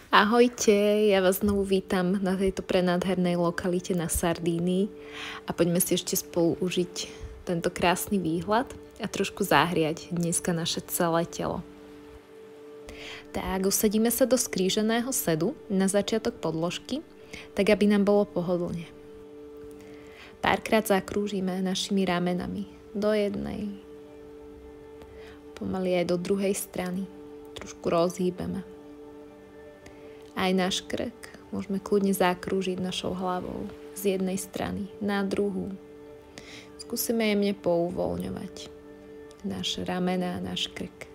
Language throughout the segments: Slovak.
Ahojte, ja vás znovu vítam na tejto prenádhernej lokalite na Sardínii a poďme si ešte spolu užiť tento krásny výhľad a trošku zahriať dneska naše celé telo. Tak, usadíme sa do skríženého sedu na začiatok podložky, tak aby nám bolo pohodlne. Párkrát zakrúžime našimi ramenami do jednej, pomaly aj do druhej strany, trošku rozhýbeme. Aj náš krk môžeme kľudne zakrúžiť našou hlavou z jednej strany na druhú. Skúsime jemne pouvoľňovať naše ramená a náš krk.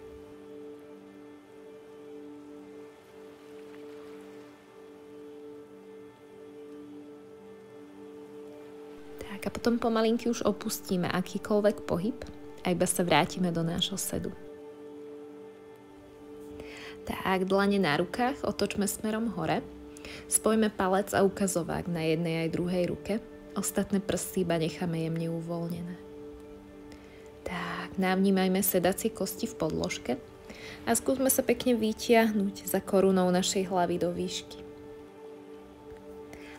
Tak a potom pomalinky už opustíme akýkoľvek pohyb a iba sa vrátime do nášho sedu. Tak, dlane na rukách otočme smerom hore. Spojme palec a ukazovák na jednej aj druhej ruke. Ostatné prsty iba necháme jemne uvoľnené. Tak, navnímajme sedacie kosti v podložke a skúsme sa pekne vytiahnuť za korunou našej hlavy do výšky.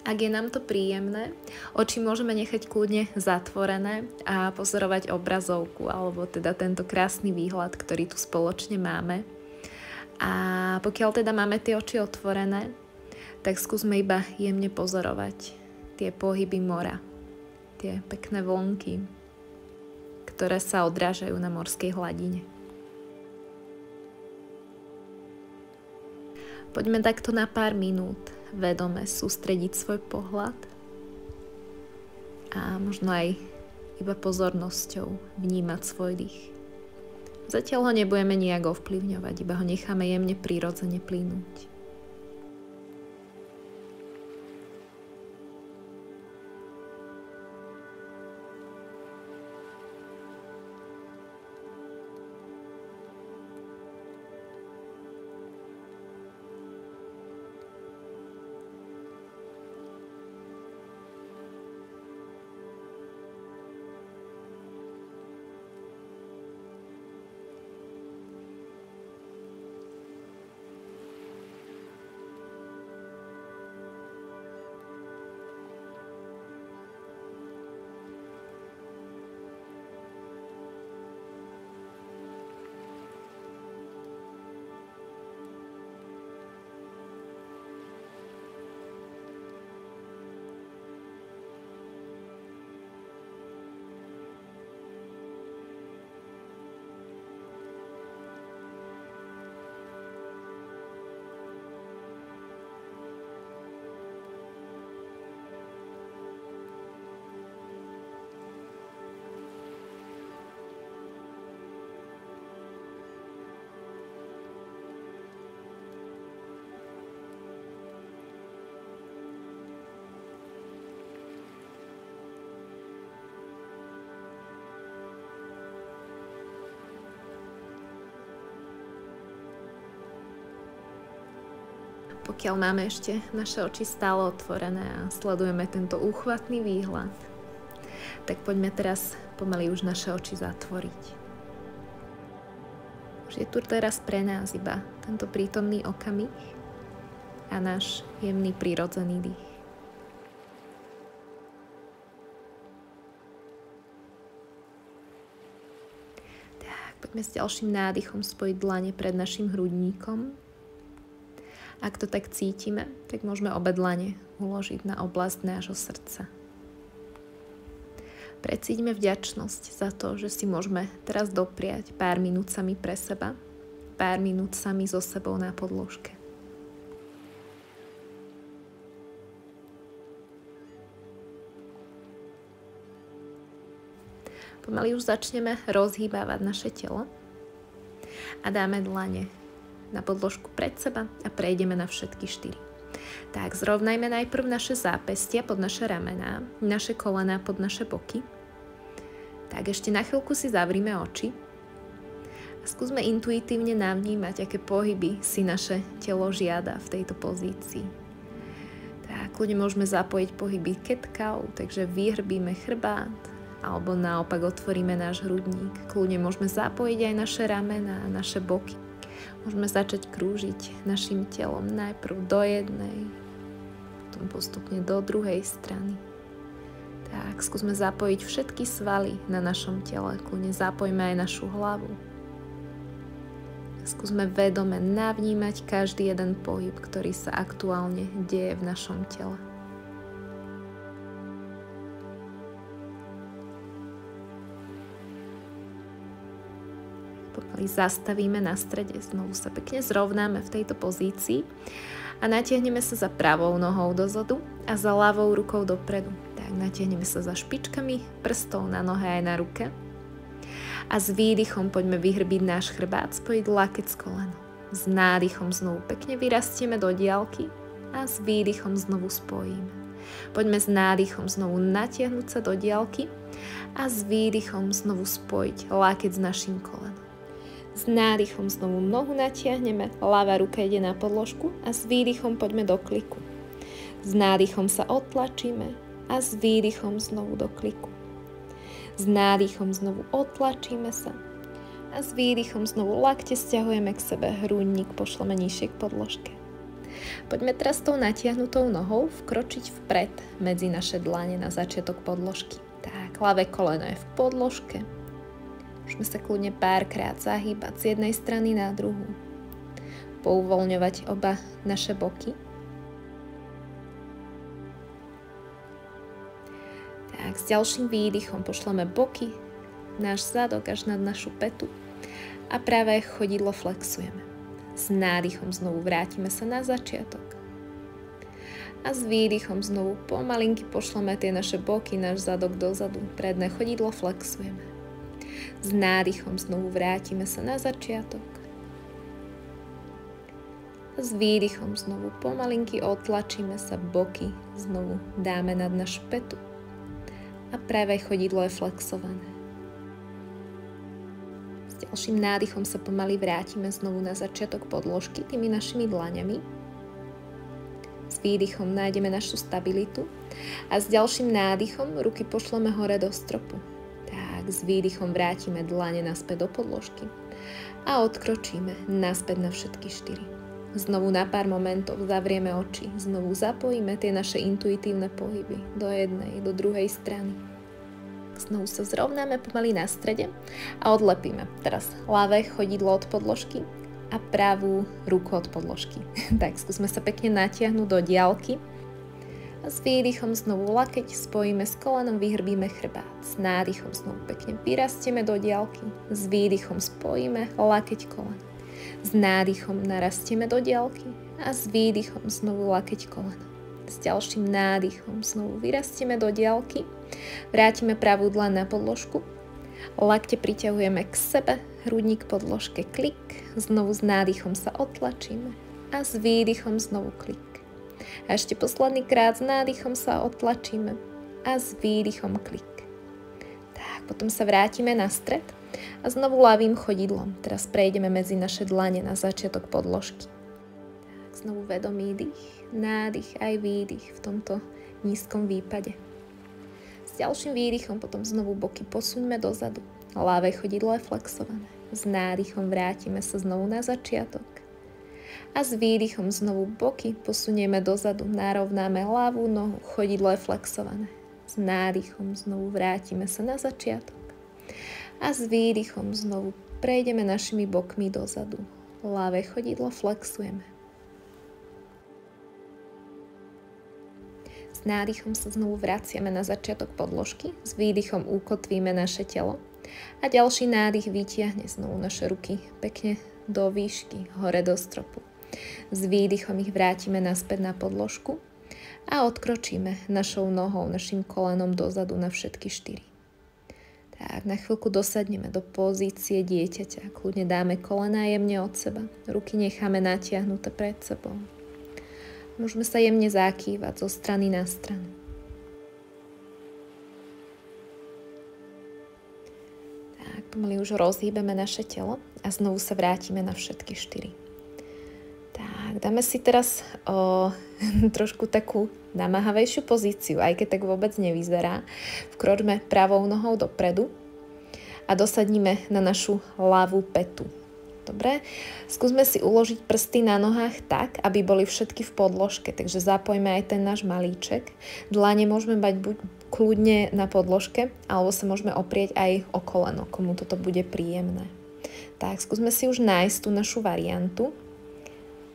Ak je nám to príjemné, oči môžeme nechať kľudne zatvorené a pozorovať obrazovku, alebo teda tento krásny výhľad, ktorý tu spoločne máme. A pokiaľ teda máme tie oči otvorené, tak skúsme iba jemne pozorovať tie pohyby mora, tie pekné vlnky, ktoré sa odrážajú na morskej hladine. Poďme takto na pár minút vedome sústrediť svoj pohľad a možno aj iba pozornosťou vnímať svoj dých. Zatiaľ ho nebudeme nejak ovplyvňovať, iba ho necháme jemne prirodzene plynúť. Pokiaľ máme ešte naše oči stále otvorené a sledujeme tento úchvatný výhľad, tak poďme teraz pomaly už naše oči zatvoriť. Už je tu teraz pre nás iba tento prítomný okamih a náš jemný prirodzený dých. Tak, poďme s ďalším nádychom spojiť dlane pred našim hrudníkom. Ak to tak cítime, tak môžeme obe dlane uložiť na oblasť nášho srdca. Precíťme vďačnosť za to, že si môžeme teraz dopriať pár minút sami pre seba, pár minút sami so sebou na podložke. Pomaly už začneme rozhýbávať naše telo a dáme dlane na podložku pred seba a prejdeme na všetky 4. Tak zrovnajme najprv naše zápestia pod naše ramená, naše kolená pod naše boky. Tak ešte na chvíľku si zavrime oči a skúsme intuitívne navnímať, aké pohyby si naše telo žiada v tejto pozícii. Tak kľudne môžeme zapojiť pohyby cat cow, takže vyhrbíme chrbát, alebo naopak otvoríme náš hrudník. Kľudne môžeme zapojiť aj naše ramená, naše boky. Môžeme začať krúžiť našim telom najprv do jednej, potom postupne do druhej strany. Tak, skúsme zapojiť všetky svaly na našom tele, kľudne zapojme aj našu hlavu. Skúsme vedome navnímať každý jeden pohyb, ktorý sa aktuálne deje v našom tele. Pomaly zastavíme na strede, znovu sa pekne zrovnáme v tejto pozícii a natiahneme sa za pravou nohou dozadu a za ľavou rukou dopredu. Tak natiahneme sa za špičkami prstov na nohe aj na ruke. A s výdychom poďme vyhrbiť náš chrbát, spojiť lakeť s kolenom. S nádychom znovu pekne vyrastieme do diaľky a s výdychom znovu spojíme. Poďme s nádychom znovu natiahnuť sa do diaľky a s výdychom znovu spojiť lakeť s našim kolenom. S nádychom znovu nohu natiahneme, ľavá ruka ide na podložku a s výdychom poďme do kliku. S nádychom sa odtlačíme a s výdychom znovu do kliku. S nádychom znovu odtlačíme sa a s výdychom znovu lakte stiahujeme k sebe, hrudník pošleme nižšie k podložke. Poďme teraz tou natiahnutou nohou vkročiť vpred medzi naše dlane na začiatok podložky. Tak, ľavé koleno je v podložke. Môžeme sa kľudne párkrát zahýbať z jednej strany na druhú. Pouvoľňovať oba naše boky. Tak, s ďalším výdychom pošleme boky, náš zadok až nad našu petu a pravé chodidlo flexujeme. S nádychom znovu vrátime sa na začiatok. A s výdychom znovu pomalinky pošleme tie naše boky, náš zadok dozadu. Predné chodidlo flexujeme. S nádychom znovu vrátime sa na začiatok. A s výdychom znovu pomalinky odtlačíme sa, boky znovu dáme nad našu petu. A pravé chodidlo je flexované. S ďalším nádychom sa pomaly vrátime znovu na začiatok podložky tými našimi dlaňami. S výdychom nájdeme našu stabilitu a s ďalším nádychom ruky pošleme hore do stropu. Tak, s výdychom vrátime dlane naspäť do podložky a odkročíme naspäť na všetky štyri. Znovu na pár momentov zavrieme oči, znovu zapojíme tie naše intuitívne pohyby do jednej, do druhej strany. Znovu sa zrovnáme pomaly na strede a odlepíme teraz ľavé chodidlo od podložky a pravú ruku od podložky. Tak skúsme sa pekne natiahnuť do diaľky a s výdychom znovu lakeť spojíme s kolenom, vyhrbíme chrbát. S nádychom znovu pekne vyrastieme do diaľky, s výdychom spojíme lakeť kolen. S nádychom narastieme do diaľky a s výdychom znovu lakeť koleno. S ďalším nádychom znovu vyrastieme do diaľky, vrátime pravú dlaň na podložku, lakte priťahujeme k sebe, hrudník podložke, klik, znovu s nádychom sa odtlačíme a s výdychom znovu klik. A ešte posledný krát s nádychom sa odtlačíme a s výdychom klik. Tak, potom sa vrátime na stred a znovu ľavým chodidlom. Teraz prejdeme medzi naše dlane na začiatok podložky. Tak, znovu vedomý dých, nádych aj výdych v tomto nízkom výpade. S ďalším výdychom potom znovu boky posuňme dozadu. Ľavé chodidlo je flexované. S nádychom vrátime sa znovu na začiatok. A s výdychom znovu boky posunieme dozadu. Narovnáme ľavú nohu, chodidlo je flexované. S nádychom znovu vrátime sa na začiatok. A s výdychom znovu prejdeme našimi bokmi dozadu. Ľavé chodidlo flexujeme. S nádychom sa znovu vraciame na začiatok podložky. S výdychom ukotvíme naše telo. A ďalší nádych vytiahne znovu naše ruky pekne do výšky, hore do stropu. S výdychom ich vrátime naspäť na podložku a odkročíme našou nohou, našim kolenom dozadu na všetky štyri. Tak, na chvíľku dosadneme do pozície dieťaťa. Kľudne dáme kolená jemne od seba. Ruky necháme natiahnuté pred sebou. Môžeme sa jemne zakývať zo strany na stranu. Tak, pomaly už rozhýbeme naše telo a znovu sa vrátime na všetky štyri. Tak, dáme si teraz trošku takú namáhavejšiu pozíciu, aj keď tak vôbec nevyzerá. Vkročme pravou nohou dopredu a dosadnime na našu ľavú petu. Dobre, skúsme si uložiť prsty na nohách tak, aby boli všetky v podložke, takže zapojme aj ten náš malíček. Dlane môžeme mať buď kľudne na podložke, alebo sa môžeme oprieť aj o koleno, komu toto bude príjemné. Tak, skúsme si už nájsť tú našu variantu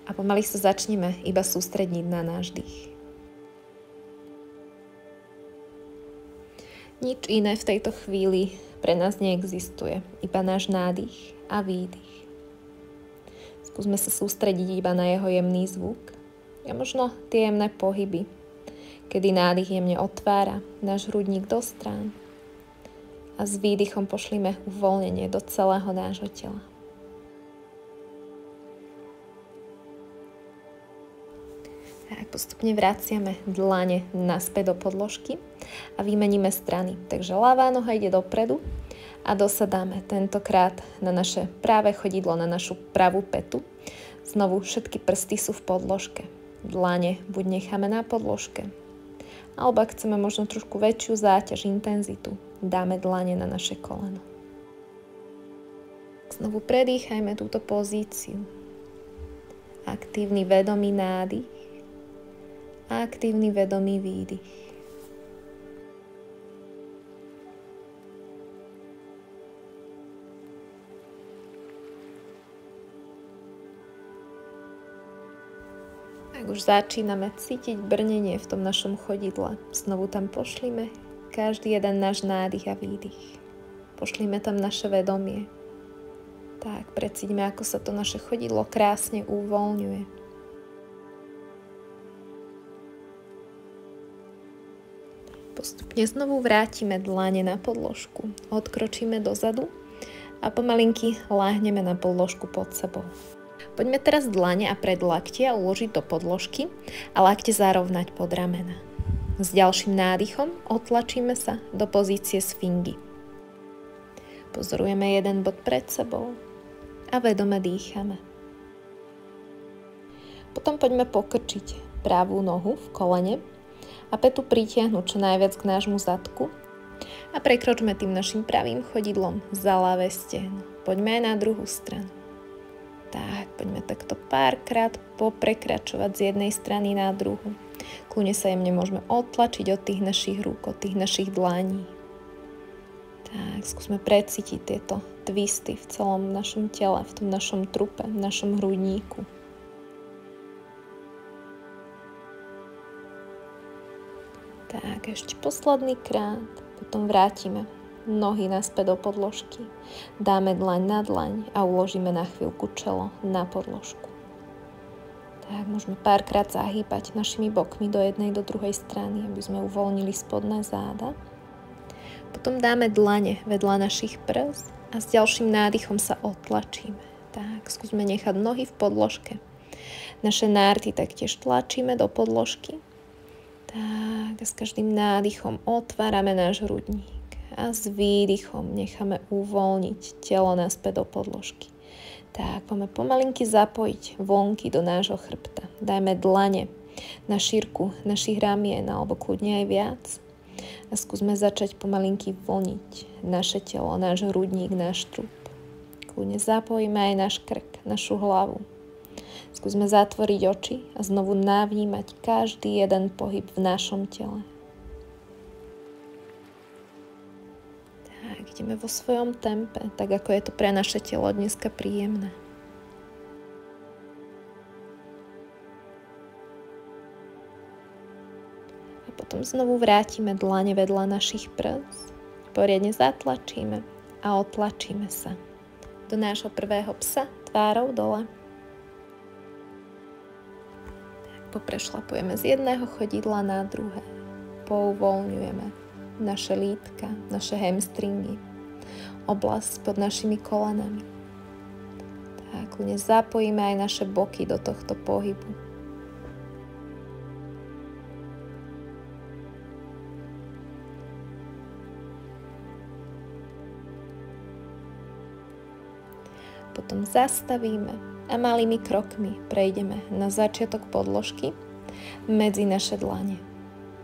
a pomaly sa začneme iba sústrediť na náš dých. Nič iné v tejto chvíli pre nás neexistuje, iba náš nádych a výdych. Skúsme sa sústrediť iba na jeho jemný zvuk a možno tie jemné pohyby, kedy nádych jemne otvára náš hrudník do strán a s výdychom pošlíme uvoľnenie do celého nášho tela. Tak postupne vraciame dlane naspäť do podložky a vymeníme strany. Takže ľavá noha ide dopredu a dosadáme tentokrát na naše práve chodidlo, na našu pravú petu. Znovu všetky prsty sú v podložke. Dlane buď necháme na podložke, alebo ak chceme možno trošku väčšiu záťaž, intenzitu, dáme dlane na naše koleno. Znovu predýchajme túto pozíciu. Aktívny vedomý nádych a aktívny vedomý výdych. Ak už začíname cítiť brnenie v tom našom chodidle, znovu tam pošlime každý jeden náš nádych a výdych. Pošlime tam naše vedomie. Tak, precíťme, ako sa to naše chodidlo krásne uvoľňuje. Postupne znovu vrátime dlane na podložku, odkročíme dozadu a pomalinky láhneme na podložku pod sebou. Poďme teraz dlane a predlaktia uložiť do podložky a lakte zarovnať pod ramena. S ďalším nádychom otlačíme sa do pozície sfingy. Pozorujeme jeden bod pred sebou a vedome dýchame. Potom poďme pokrčiť pravú nohu v kolene a petu pritiahnuť čo najviac k nášmu zadku a prekročme tým našim pravým chodidlom za ľavé stehno. Poďme aj na druhú stranu. Tak, poďme takto párkrát poprekračovať z jednej strany na druhú. Kľudne sa jemne môžeme odtlačiť od tých našich rúk, od tých našich dlaní. Tak, skúsme precítiť tieto twisty v celom našom tele, v tom našom trupe, v našom hrudníku. Tak, ešte posledný krát, potom vrátime nohy naspäť do podložky. Dáme dlaň na dlaň a uložíme na chvíľku čelo na podložku. Tak, môžeme párkrát zahýbať našimi bokmi do jednej, do druhej strany, aby sme uvoľnili spodné záda. Potom dáme dlane vedľa našich prs a s ďalším nádychom sa otlačíme. Tak, skúsme nechať nohy v podložke. Naše nárty taktiež tlačíme do podložky. Tak, a s každým nádychom otvárame náš hrudník. A s výdychom necháme uvoľniť telo naspäť do podložky. Tak, poďme pomalinky zapojiť vlnky do nášho chrbta. Dajme dlane na šírku našich ramien, alebo kľudne aj viac. A skúsme začať pomalinky vlniť naše telo, náš hrudník, náš trup. Kľudne zapojíme aj náš krk, našu hlavu. Skúsme zatvoriť oči a znovu navnímať každý jeden pohyb v našom tele. Tak, ideme vo svojom tempe, tak ako je to pre naše telo dneska príjemné. A potom znovu vrátime dlane vedľa našich prs, poriadne zatlačíme a otlačíme sa do nášho prvého psa tvárou dole. Poprešlapujeme z jedného chodidla na druhé. Pouvoľňujeme naše lítka, naše hamstringy, oblasť pod našimi kolenami. Tak, kľudne zapojíme aj naše boky do tohto pohybu. Potom zastavíme a malými krokmi prejdeme na začiatok podložky medzi naše dlane.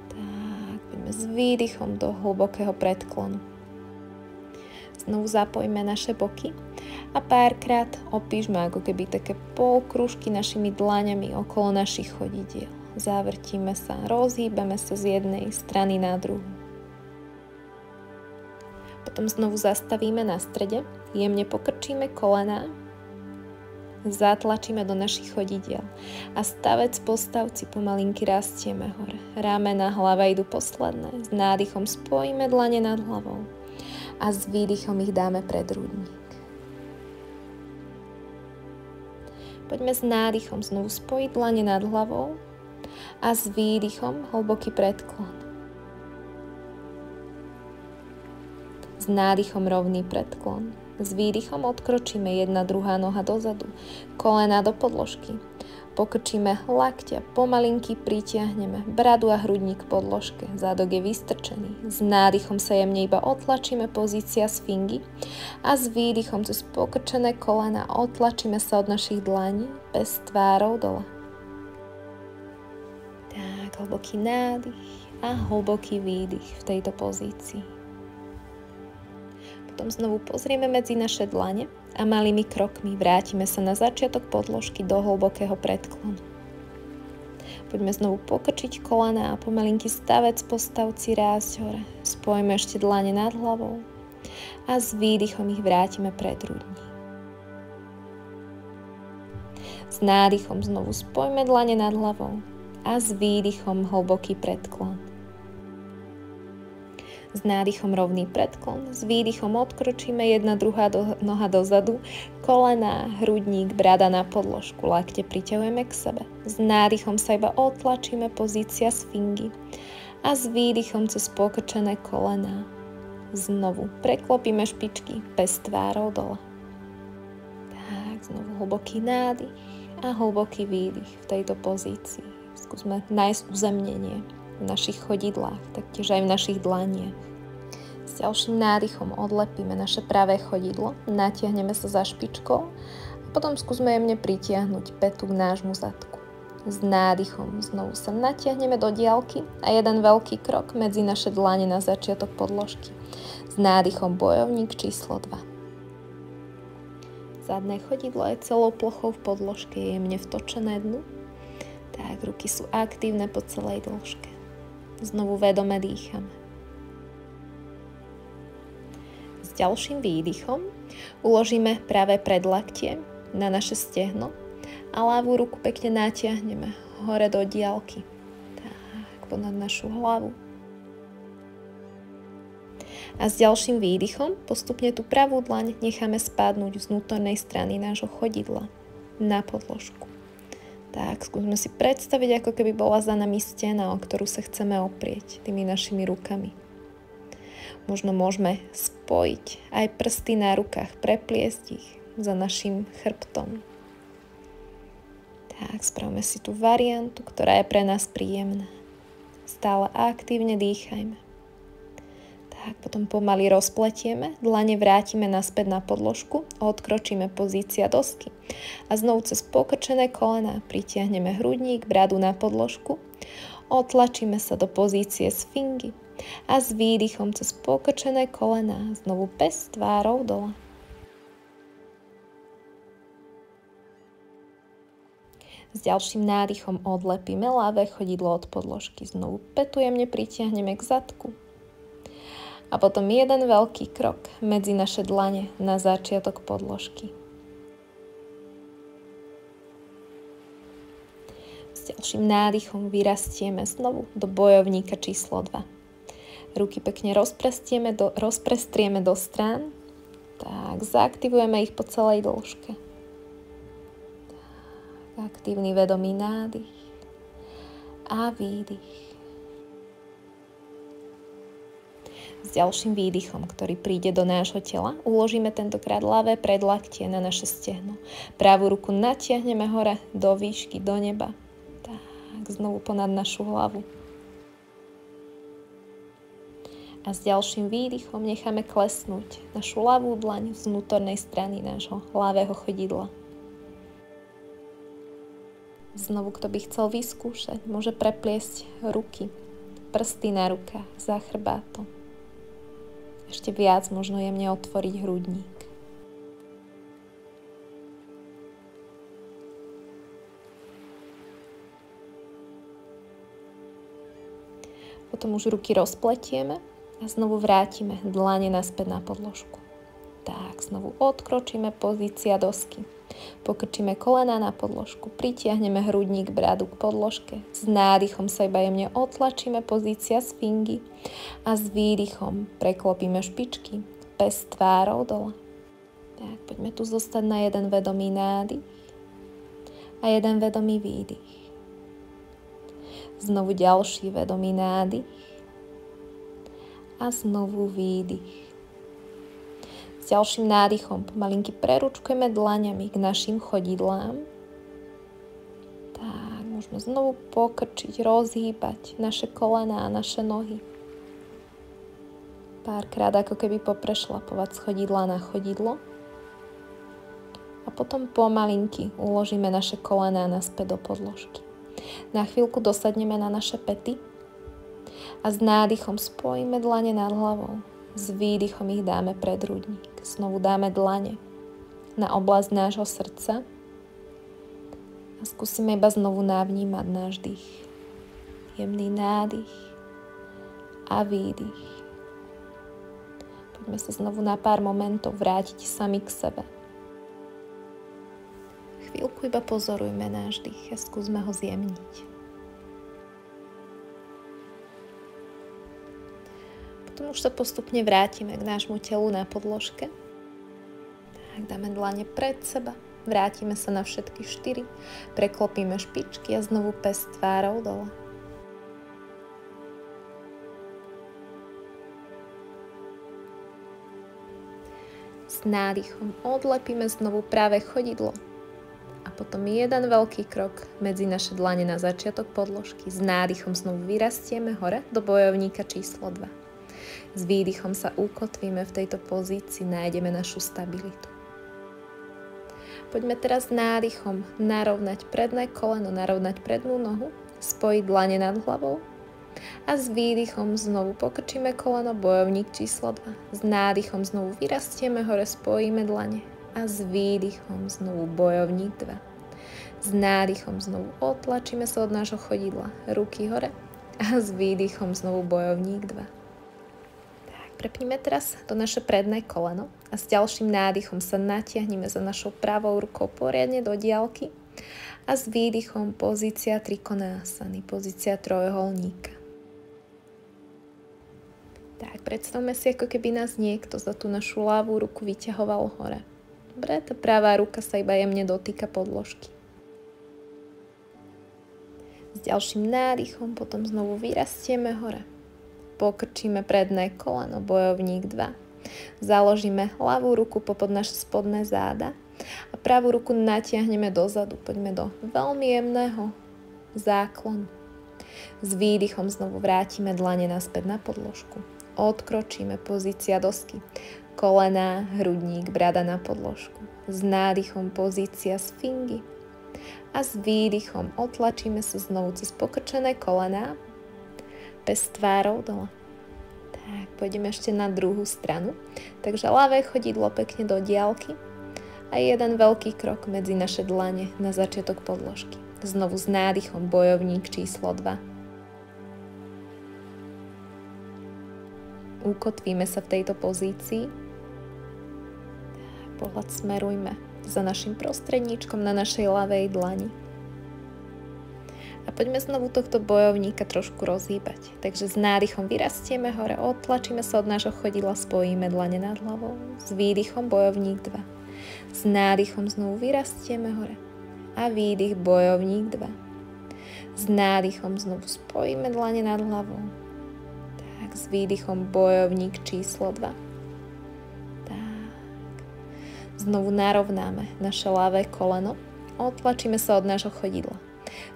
Tak, poďme s výdychom do hlbokého predklonu. Znovu zapojíme naše boky a párkrát opíšme ako keby také polkružky našimi dlaňami okolo našich chodidiel. Zavrtíme sa, rozhýbeme sa z jednej strany na druhú. Potom znovu zastavíme na strede, jemne pokrčíme kolená, zatlačíme do našich chodidiel a stavec po stavci pomalinky rastieme hore. Ramena, hlava idú posledné. S nádychom spojíme dlane nad hlavou a s výdychom ich dáme pred hrudník. Poďme s nádychom znovu spojiť dlane nad hlavou a s výdychom hlboký predklon. S nádychom rovný predklon. S výdychom odkročíme jedna druhá noha dozadu, kolená do podložky. Pokrčíme lakťa, pomalinky pritiahneme bradu a hrudník k podložke, zádok je vystrčený. S nádychom sa jemne iba otlačíme, pozícia sfingy a s výdychom cez pokrčené kolena otlačíme sa od našich dlaní bez tvárou dole. Tak, hlboký nádych a hlboký výdych v tejto pozícii. Potom znovu pozrieme medzi naše dlane a malými krokmi vrátime sa na začiatok podložky do hlbokého predklonu. Poďme znovu pokrčiť kolená a pomalinky stavec po stavci rásť hore. Spojíme ešte dlane nad hlavou a s výdychom ich vrátime pred hrudník. S nádychom znovu spojíme dlane nad hlavou a s výdychom hlboký predklon. S nádychom rovný predklon, s výdychom odkročíme jedna druhá noha dozadu, kolená, hrudník, brada na podložku, lakte priťahujeme k sebe. S nádychom sa iba otlačíme, pozícia sfingy a s výdychom cez pokrčené kolená. Znovu preklopíme špičky bez tvárou dole. Tak, znovu hlboký nádych a hlboký výdych v tejto pozícii. Skúsme nájsť uzemnenie v našich chodidlách, taktiež aj v našich dlaniach. S ďalším nádychom odlepíme naše pravé chodidlo, natiahneme sa za špičkou a potom skúsme jemne pritiahnuť pätu k nášmu zadku. S nádychom znovu sa natiahneme do diaľky a jeden veľký krok medzi naše dlane na začiatok podložky. S nádychom bojovník číslo 2. Zadné chodidlo je celou plochou v podložke, je jemne vtočené dnu. Tak, ruky sú aktívne po celej dĺžke. Znovu vedome dýchame. S ďalším výdychom uložíme pravé predlaktie na naše stehno a ľavú ruku pekne natiahneme hore do diaľky. Tak, ponad našu hlavu. A s ďalším výdychom postupne tú pravú dlaň necháme spadnúť z vnútornej strany nášho chodidla na podložku. Tak, skúsme si predstaviť, ako keby bola za nami stena, o ktorú sa chceme oprieť tými našimi rukami. Možno môžeme spojiť aj prsty na rukách, prepliesť ich za našim chrbtom. Tak, spravme si tú variantu, ktorá je pre nás príjemná. Stále aktívne dýchajme. Tak, potom pomaly rozpletieme, dlane vrátime naspäť na podložku, odkročíme pozícia dosky a znovu cez pokrčené kolená pritiahneme hrudník, bradu na podložku, otlačíme sa do pozície sfingy a s výdychom cez pokrčené kolená znovu bez tvárou dole. S ďalším nádychom odlepíme ľavé chodidlo od podložky, znovu pätu jemne pritiahneme k zadku. A potom jeden veľký krok medzi naše dlane na začiatok podložky. S ďalším nádychom vyrastieme znovu do bojovníka číslo 2. Ruky pekne rozprestrieme do strán. Tak, zaaktivujeme ich po celej dĺžke. Tak, aktívny vedomý nádych a výdych. S ďalším výdychom, ktorý príde do nášho tela, uložíme tentokrát ľavé predlaktie na naše stehno. Pravú ruku natiahneme hore do výšky, do neba. Tak, znovu ponad našu hlavu. A s ďalším výdychom necháme klesnúť našu ľavú dlaň z vnútornej strany nášho ľavého chodidla. Znovu, kto by chcel vyskúšať, môže prepliesť ruky, prsty na rukách za chrbátom. ešte viac možno jemne otvoriť hrudník. Potom už ruky rozpletieme a znovu vrátime dlane naspäť na podložku. Tak, znovu odkročíme, pozícia dosky. Pokrčíme kolená na podložku, pritiahneme hrudník, bradu k podložke. S nádychom sa iba jemne otlačíme, pozícia sfingy. A s výdychom preklopíme špičky, pes tvárou dole. Tak, poďme tu zostať na jeden vedomý nádych a jeden vedomý výdych. Znovu ďalší vedomý nádych a znovu výdych. S ďalším nádychom pomalinky preručkujeme dlaňami k našim chodidlám. Tak, môžeme znovu pokrčiť, rozhýbať naše kolená a naše nohy. Párkrát ako keby poprešlapovať z chodidla na chodidlo. A potom pomalinky uložíme naše kolená naspäť do podložky. Na chvíľku dosadneme na naše pety a s nádychom spojíme dlane nad hlavou. S výdychom ich dáme pred hrudník. Znovu dáme dlane na oblasť nášho srdca a skúsime iba znovu navnímať náš dých. Jemný nádych a výdych. Poďme sa znovu na pár momentov vrátiť sami k sebe. Chvíľku iba pozorujme náš dých a skúsme ho zjemniť. Potom už sa postupne vrátime k nášmu telu na podložke. Tak, dáme dlane pred seba, vrátime sa na všetky 4, preklopíme špičky a znovu pes tvárou dole. S nádychom odlepíme znovu práve chodidlo a potom jeden veľký krok medzi naše dlane na začiatok podložky. S nádychom znovu vyrastieme hore do bojovníka číslo 2. S výdychom sa ukotvíme v tejto pozícii, nájdeme našu stabilitu. Poďme teraz s nádychom narovnať predné koleno, narovnať prednú nohu, spojiť dlane nad hlavou a s výdychom znovu pokrčíme koleno, bojovník číslo 2. S nádychom znovu vyrastieme hore, spojíme dlane a s výdychom znovu bojovník 2. S nádychom znovu otlačíme sa od nášho chodidla, ruky hore a s výdychom znovu bojovník 2. Prepnime teraz to naše predné koleno a s ďalším nádychom sa natiahneme za našou pravou rukou poriadne do diaľky a s výdychom pozícia trikonásany, pozícia trojuholníka. Tak, predstavme si, ako keby nás niekto za tú našu ľavú ruku vyťahoval hore. Dobre, tá pravá ruka sa iba jemne dotýka podložky. S ďalším nádychom potom znovu vyrastieme hore. Pokrčíme predné koleno, bojovník 2. Založíme ľavú ruku popod naše spodné záda a pravú ruku natiahneme dozadu. Poďme do veľmi jemného záklonu. S výdychom znovu vrátime dlane naspäť na podložku. Odkročíme, pozícia dosky. Kolená, hrudník, brada na podložku. S nádychom pozícia sfingy. A s výdychom otlačíme sa znovu cez pokrčené kolená, pes tvárou dole. Tak, pôjdeme ešte na druhú stranu. Takže ľavé chodidlo pekne do diaľky a jeden veľký krok medzi naše dlane na začiatok podložky. Znovu s nádychom bojovník číslo 2. Ukotvíme sa v tejto pozícii. Pohľad smerujme za našim prostredníčkom na našej ľavej dlani. A poďme znovu tohto bojovníka trošku rozhýbať. Takže s nádychom vyrastieme hore, otlačíme sa od nášho chodidla, spojíme dlane nad hlavou. S výdychom bojovník 2. S nádychom znovu vyrastieme hore. A výdych bojovník 2. S nádychom znovu spojíme dlane nad hlavou. Tak, s výdychom bojovník číslo 2. Tak. Znovu narovnáme naše ľavé koleno. Otlačíme sa od nášho chodidla.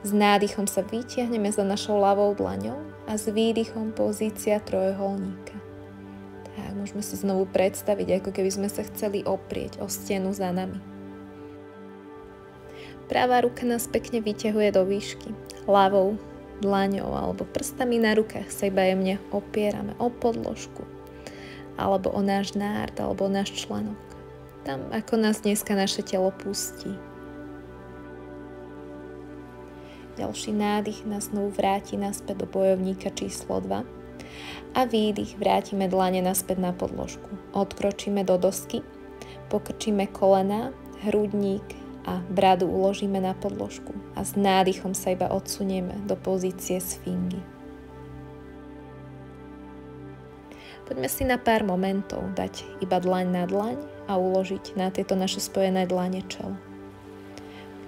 S nádychom sa vytiahneme za našou ľavou dlaňou a s výdychom pozícia trojuholníka. Tak, môžeme si znovu predstaviť, ako keby sme sa chceli oprieť o stenu za nami. Pravá ruka nás pekne vyťahuje do výšky. Ľavou dlaňou alebo prstami na rukách sa iba jemne opierame o podložku. alebo o náš nárt, alebo o náš členok. Tam, ako nás dneska naše telo pustí. Ďalší nádych nás znovu vráti naspäť do bojovníka číslo 2 a výdych vrátime dlane naspäť na podložku. Odkročíme do dosky, pokrčíme kolená, hrudník a bradu uložíme na podložku a s nádychom sa iba odsunieme do pozície sfingy. Poďme si na pár momentov dať iba dlaň na dlaň a uložiť na tieto naše spojené dlane čelo.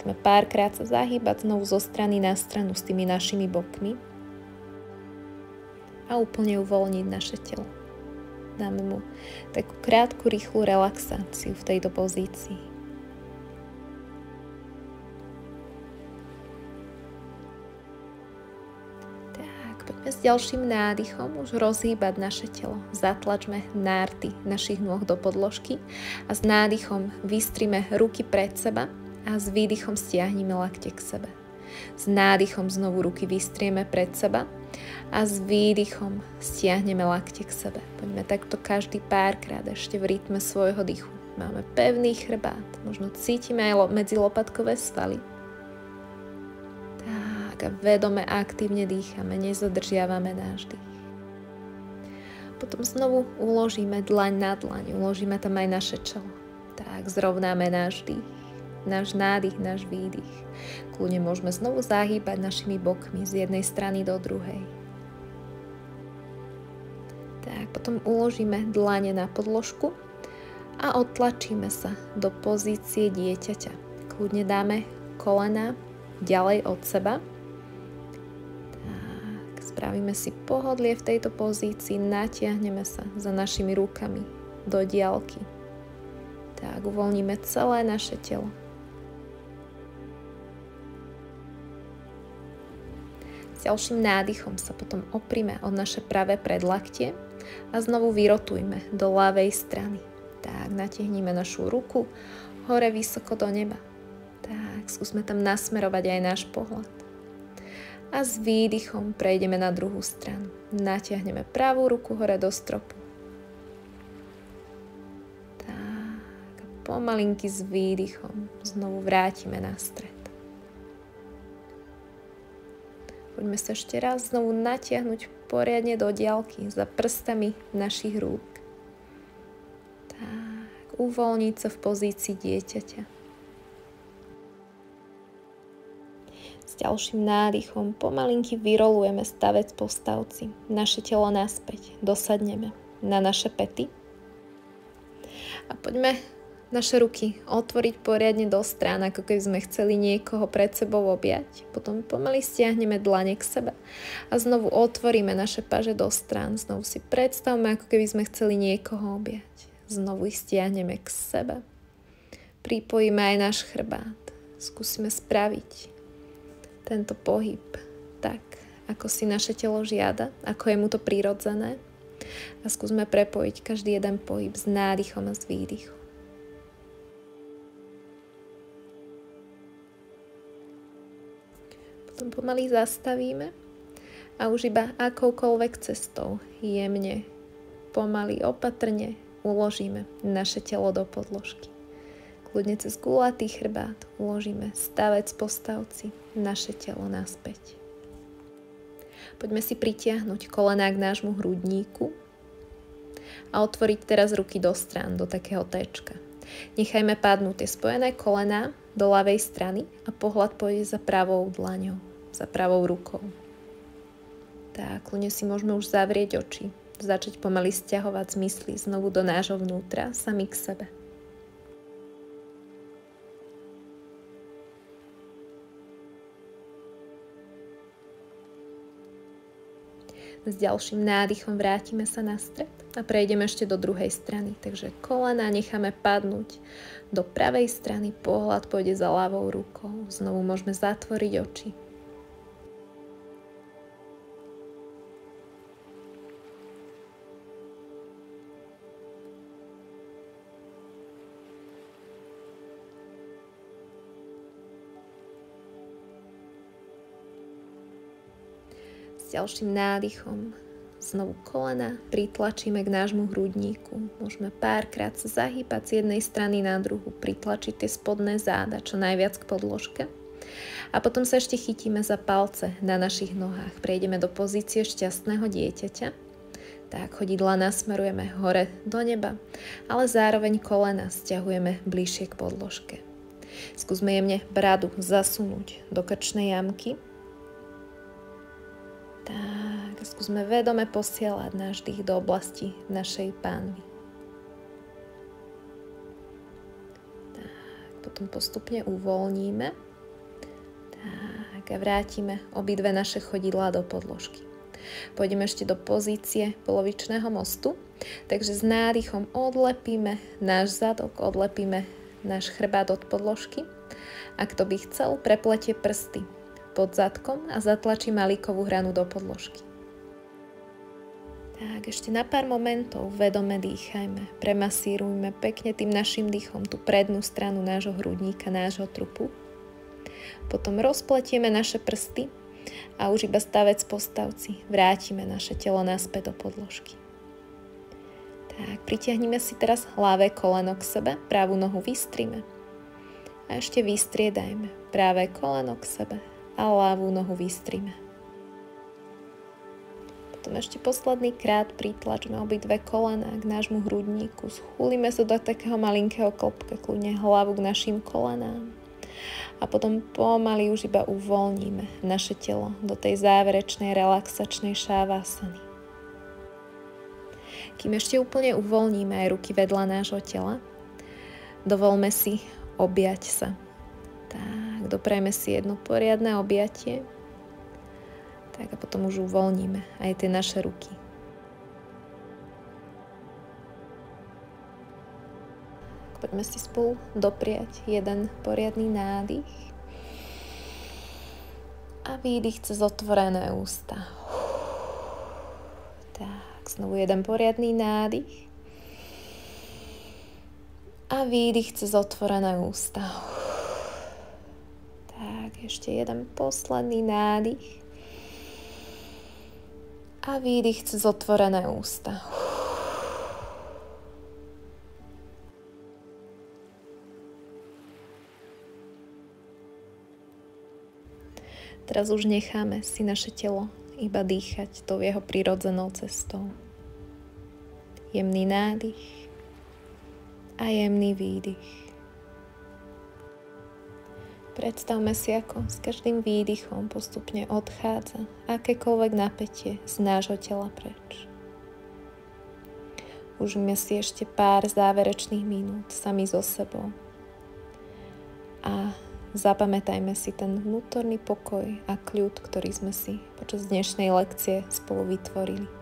Poďme párkrát sa zahýbať znovu zo strany na stranu s tými našimi bokmi a úplne uvoľniť naše telo. Dáme mu takú krátku, rýchlu relaxáciu v tejto pozícii. Tak, poďme s ďalším nádychom už rozhýbať naše telo. Zatlačme nárty našich nôh do podložky a s nádychom vystrime ruky pred seba a s výdychom stiahnime lakte k sebe. S nádychom znovu ruky vystrieme pred seba a s výdychom stiahneme lakte k sebe. Poďme takto každý párkrát ešte v rytme svojho dýchu. Máme pevný chrbát, možno cítime aj medzi lopatkové svaly. Tak a vedome aktívne dýchame, nezadržiavame náš dých. Potom znovu uložíme dlaň na dlaň, uložíme tam aj naše čelo. Tak zrovnáme náš dých. Náš nádych, náš výdych. Kľudne môžeme znovu zahýbať našimi bokmi z jednej strany do druhej. Tak, potom uložíme dlane na podložku a odtlačíme sa do pozície dieťaťa. Kľudne dáme kolena ďalej od seba. Tak, spravíme si pohodlie v tejto pozícii, natiahneme sa za našimi rukami do diaľky. Tak, uvoľníme celé naše telo. S ďalším nádychom sa potom oprime od naše pravé predlaktie a znovu vyrotujme do ľavej strany. Tak, natiahnime našu ruku hore vysoko do neba. Tak, skúsme tam nasmerovať aj náš pohľad. A s výdychom prejdeme na druhú stranu. Natiahneme pravú ruku hore do stropu. Tak, pomalinky s výdychom znovu vrátime na stred. Poďme sa ešte raz znovu natiahnuť poriadne do diaľky za prstami našich rúk. Tak, uvoľniť sa v pozícii dieťaťa. S ďalším nádychom pomalinky vyrolujeme stavec po stavci. Naše telo naspäť dosadneme na naše päty. A poďme naše ruky otvoriť poriadne do strán, ako keby sme chceli niekoho pred sebou objať. Potom pomaly stiahneme dlane k sebe a znovu otvoríme naše paže do strán. Znovu si predstavme, ako keby sme chceli niekoho objať. Znovu ich stiahneme k sebe. Pripojíme aj náš chrbát. Skúsime spraviť tento pohyb tak, ako si naše telo žiada, ako je mu to prirodzené. A skúsme prepojiť každý jeden pohyb s nádychom a s výdychom. Pomaly zastavíme a už iba akoukoľvek cestou jemne, pomaly, opatrne uložíme naše telo do podložky. Kľudne cez gulatý chrbát uložíme stavec po stavci naše telo naspäť. Poďme si pritiahnuť kolená k nášmu hrudníku a otvoriť teraz ruky do strán, do takého téčka. Nechajme padnúť tie spojené kolená do ľavej strany a pohľad pôjde za pravou dlaňou, za pravou rukou. Tak, kľudne si môžeme už zavrieť oči, začať pomaly sťahovať zmysly znovu do nášho vnútra, sami k sebe. S ďalším nádychom vrátime sa na stred a prejdeme ešte do druhej strany. Takže kolena necháme padnúť do pravej strany, pohľad pôjde za ľavou rukou. Znovu môžeme zatvoriť oči. Ďalším nádychom Znovu kolena pritlačíme k nášmu hrudníku. Môžeme párkrát sa zahýbať z jednej strany na druhu, pritlačiť tie spodné záda čo najviac k podložke. A potom sa ešte chytíme za palce na našich nohách. Prejdeme do pozície šťastného dieťaťa. Tak, chodidlá nasmerujeme hore do neba, ale zároveň kolena stiahujeme bližšie k podložke. Skúsme jemne bradu zasunúť do krčnej jamky. Tak, skúsme vedome posielať náš dých do oblasti našej pánvy. Tak, potom postupne uvoľníme. Tak, a vrátime obidve naše chodidlá do podložky. Pôjdeme ešte do pozície polovičného mostu. Takže s nádychom odlepíme náš zadok, odlepíme náš chrbát od podložky. A kto by chcel, prepletie prsty pod zadkom a zatlačí malikovú hranu do podložky. Tak, ešte na pár momentov vedome dýchajme. Premasírujme pekne tým našim dýchom tú prednú stranu nášho hrudníka, nášho trupu. Potom rozpletieme naše prsty a už iba stavec po stavci vrátime naše telo naspäť do podložky. Tak, pritiahnime si teraz ľavé koleno k sebe, pravú nohu vystrime. A ešte vystriedajme pravé koleno k sebe a ľavú nohu vystrime. Potom ešte posledný krát pritlačme obidve kolená k nášmu hrudníku. Schúlime sa do takého malinkého klopka, kľudne hlavu k našim kolenám. A potom pomaly už iba uvoľníme naše telo do tej záverečnej relaxačnej šávasany. Kým ešte úplne uvoľníme aj ruky vedľa nášho tela, dovolme si objať sa. Tak, doprajme si jedno poriadne objatie. Tak a potom už uvoľníme aj tie naše ruky. Poďme si spolu dopriať jeden poriadny nádych a výdych cez otvorené ústa. Tak, znovu jeden poriadny nádych a výdych cez otvorené ústa. Tak, ešte jeden posledný nádych a výdych cez otvorené ústa. Teraz už necháme si naše telo iba dýchať tou jeho prirodzenou cestou. Jemný nádych a jemný výdych. Predstavme si, ako s každým výdychom postupne odchádza akékoľvek napätie z nášho tela preč. Užíme si ešte pár záverečných minút sami so sebou. A zapamätajme si ten vnútorný pokoj a kľud, ktorý sme si počas dnešnej lekcie spolu vytvorili.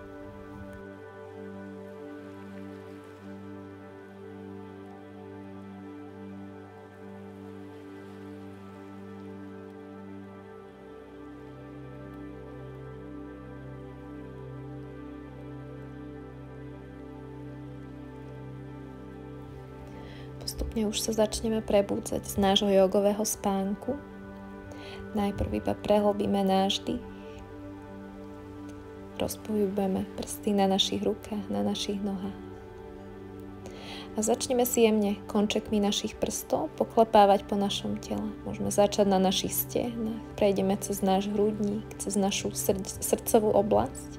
Postupne už sa začneme prebúdzať z nášho jogového spánku. Najprv iba prehlbíme náš dých. Rozpohybujeme prsty na našich rukách, na našich nohách. A začneme si jemne končekmi našich prstov poklepávať po našom tele. Môžeme začať na našich stehnách, prejdeme cez náš hrudník, cez našu srdcovú oblasť,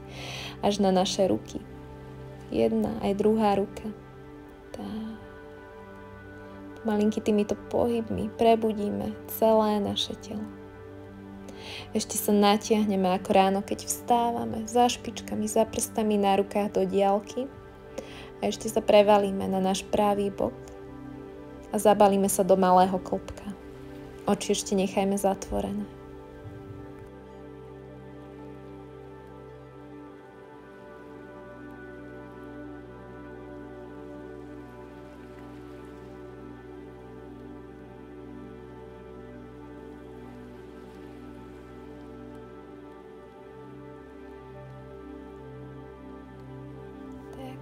až na naše ruky. Jedna aj druhá ruka. Tak. Malinky týmito pohybmi prebudíme celé naše telo. Ešte sa natiahneme ako ráno, keď vstávame, za špičkami, za prstami na rukách do diaľky a ešte sa prevalíme na náš pravý bok a zabalíme sa do malého klopka. Oči ešte nechajme zatvorené.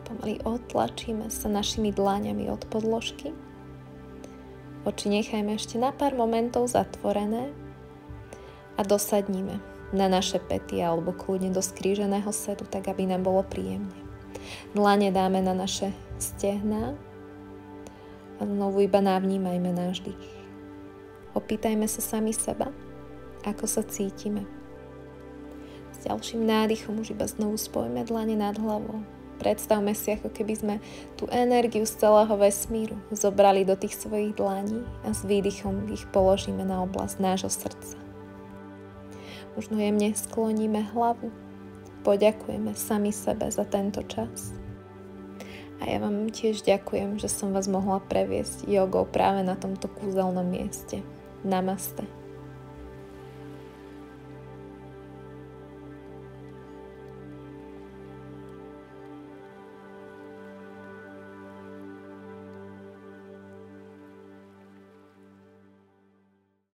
Pomaly odtlačíme sa našimi dlaňami od podložky. Oči nechajme ešte na pár momentov zatvorené a dosadníme na naše pety alebo kľudne do skríženého sedu, tak aby nám bolo príjemne. Dlane dáme na naše stehná a znovu iba navnímajme náš dých. Opýtajme sa sami seba, ako sa cítime. S ďalším nádychom už iba znovu spojme dlane nad hlavou. Predstavme si, ako keby sme tú energiu z celého vesmíru zobrali do tých svojich dlaní a s výdychom ich položíme na oblasť nášho srdca. Možno jemne skloníme hlavu, poďakujeme sami sebe za tento čas. A ja vám tiež ďakujem, že som vás mohla previesť jogou práve na tomto kúzelnom mieste. Namaste.